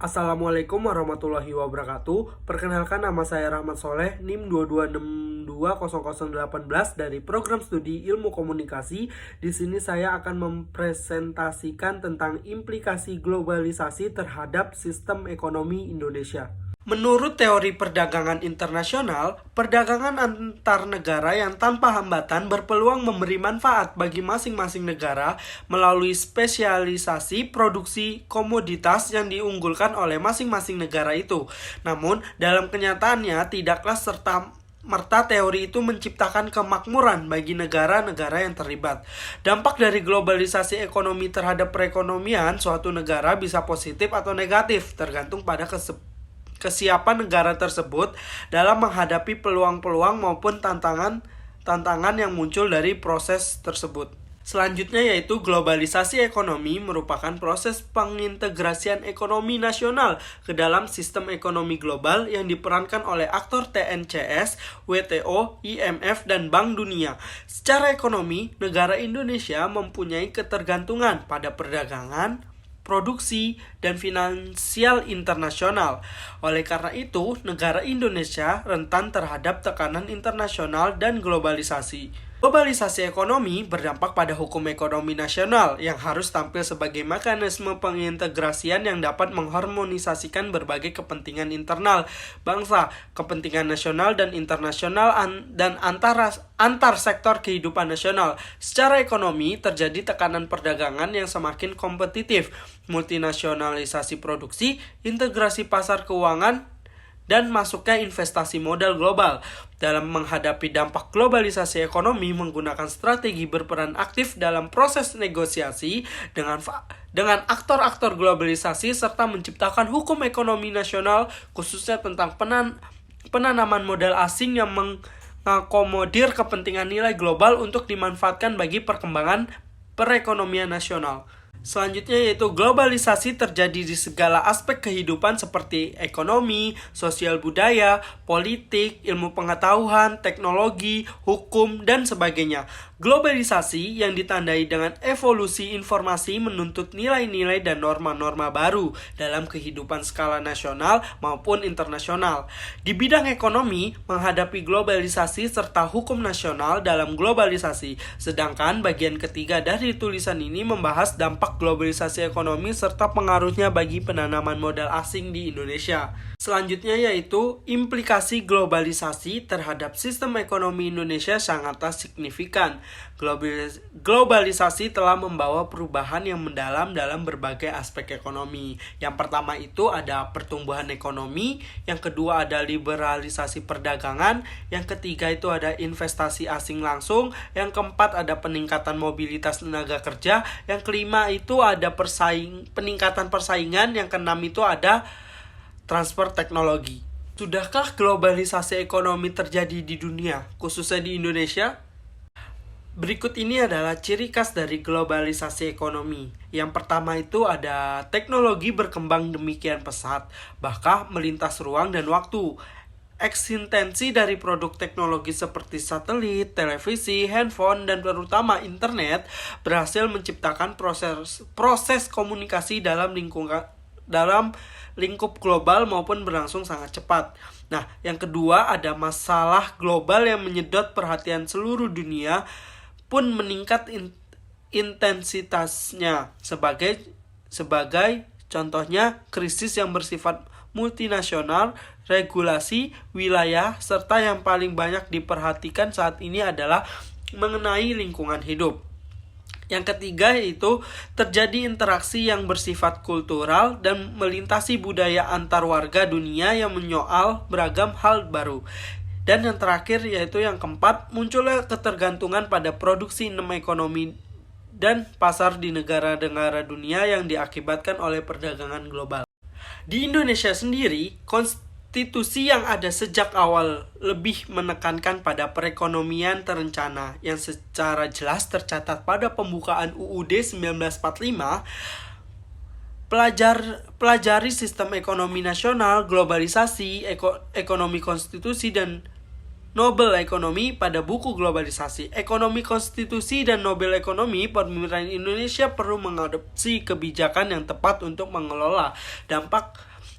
Assalamualaikum warahmatullahi wabarakatuh. Perkenalkan, nama saya Rahmat Soleh, NIM 22620018 dari Program Studi Ilmu Komunikasi. Di sini saya akan mempresentasikan tentang implikasi globalisasi terhadap sistem ekonomi Indonesia. Menurut teori perdagangan internasional, perdagangan antar negara yang tanpa hambatan berpeluang memberi manfaat bagi masing-masing negara melalui spesialisasi produksi komoditas yang diunggulkan oleh masing-masing negara itu. Namun, dalam kenyataannya tidaklah serta-merta teori itu menciptakan kemakmuran bagi negara-negara yang terlibat. Dampak dari globalisasi ekonomi terhadap perekonomian suatu negara bisa positif atau negatif, tergantung pada kesiapan negara tersebut dalam menghadapi peluang-peluang maupun tantangan yang muncul dari proses tersebut. Selanjutnya yaitu globalisasi ekonomi merupakan proses pengintegrasian ekonomi nasional ke dalam sistem ekonomi global yang diperankan oleh aktor TNCS, WTO, IMF, dan Bank Dunia. Secara ekonomi, negara Indonesia mempunyai ketergantungan pada perdagangan, produksi, dan finansial internasional. Oleh karena itu, negara Indonesia rentan terhadap tekanan internasional dan globalisasi. Globalisasi ekonomi berdampak pada hukum ekonomi nasional yang harus tampil sebagai mekanisme pengintegrasian yang dapat mengharmonisasikan berbagai kepentingan internal bangsa, kepentingan nasional dan internasional dan antar sektor kehidupan nasional. Secara ekonomi, terjadi tekanan perdagangan yang semakin kompetitif, multinasionalisasi produksi, integrasi pasar keuangan, dan masuknya investasi modal global. Dalam menghadapi dampak globalisasi ekonomi, menggunakan strategi berperan aktif dalam proses negosiasi dengan aktor-aktor globalisasi serta menciptakan hukum ekonomi nasional khususnya tentang penanaman modal asing yang mengakomodir kepentingan nilai global untuk dimanfaatkan bagi perkembangan perekonomian nasional. Selanjutnya yaitu globalisasi terjadi di segala aspek kehidupan seperti ekonomi, sosial budaya, politik, ilmu pengetahuan, teknologi, hukum, dan sebagainya. Globalisasi yang ditandai dengan evolusi informasi menuntut nilai-nilai dan norma-norma baru dalam kehidupan skala nasional maupun internasional. Di bidang ekonomi, menghadapi globalisasi serta hukum nasional dalam globalisasi. Sedangkan bagian ketiga dari tulisan ini membahas dampak globalisasi ekonomi serta pengaruhnya bagi penanaman modal asing di Indonesia. Selanjutnya yaitu implikasi globalisasi terhadap sistem ekonomi Indonesia sangatlah signifikan. Globalisasi telah membawa perubahan yang mendalam dalam berbagai aspek ekonomi. Yang pertama itu ada pertumbuhan ekonomi, yang kedua ada liberalisasi perdagangan, yang ketiga itu ada investasi asing langsung, yang keempat ada peningkatan mobilitas tenaga kerja, yang kelima itu ada peningkatan persaingan, yang keenam itu ada transfer teknologi. Sudahkah globalisasi ekonomi terjadi di dunia, khususnya di Indonesia? Berikut ini adalah ciri khas dari globalisasi ekonomi. Yang pertama itu ada teknologi berkembang demikian pesat, bahkan melintas ruang dan waktu. Eksistensi dari produk teknologi seperti satelit, televisi, handphone, dan terutama internet berhasil menciptakan proses komunikasi dalam lingkup global maupun berlangsung sangat cepat. Nah, yang kedua ada masalah global yang menyedot perhatian seluruh dunia pun meningkat intensitasnya. Sebagai contohnya krisis yang bersifat multinasional, regulasi, wilayah, serta yang paling banyak diperhatikan saat ini adalah mengenai lingkungan hidup. Yang ketiga yaitu terjadi interaksi yang bersifat kultural dan melintasi budaya antar warga dunia yang menyoal beragam hal baru. Dan yang terakhir yaitu yang keempat, munculnya ketergantungan pada produksi ekonomi dan pasar di negara-negara dunia yang diakibatkan oleh perdagangan global. Di Indonesia sendiri, konstitusi yang ada sejak awal lebih menekankan pada perekonomian terencana yang secara jelas tercatat pada pembukaan UUD 1945. Pelajari sistem ekonomi nasional, globalisasi, ekonomi konstitusi, dan Nobel Ekonomi pada buku Globalisasi, Ekonomi Konstitusi, dan Nobel Ekonomi. Pemerintahan Indonesia perlu mengadopsi kebijakan yang tepat untuk mengelola dampak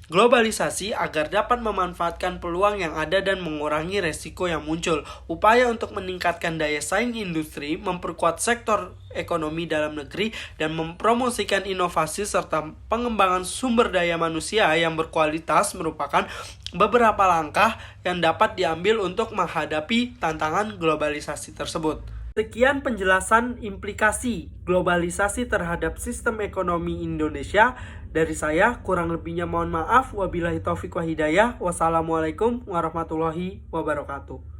globalisasi agar dapat memanfaatkan peluang yang ada dan mengurangi resiko yang muncul. Upaya untuk meningkatkan daya saing industri, memperkuat sektor ekonomi dalam negeri, dan mempromosikan inovasi serta pengembangan sumber daya manusia yang berkualitas merupakan beberapa langkah yang dapat diambil untuk menghadapi tantangan globalisasi tersebut. Sekian penjelasan implikasi globalisasi terhadap sistem ekonomi Indonesia. Dari saya, kurang lebihnya mohon maaf. Wabillahi taufiq wa hidayah. Wassalamualaikum warahmatullahi wabarakatuh.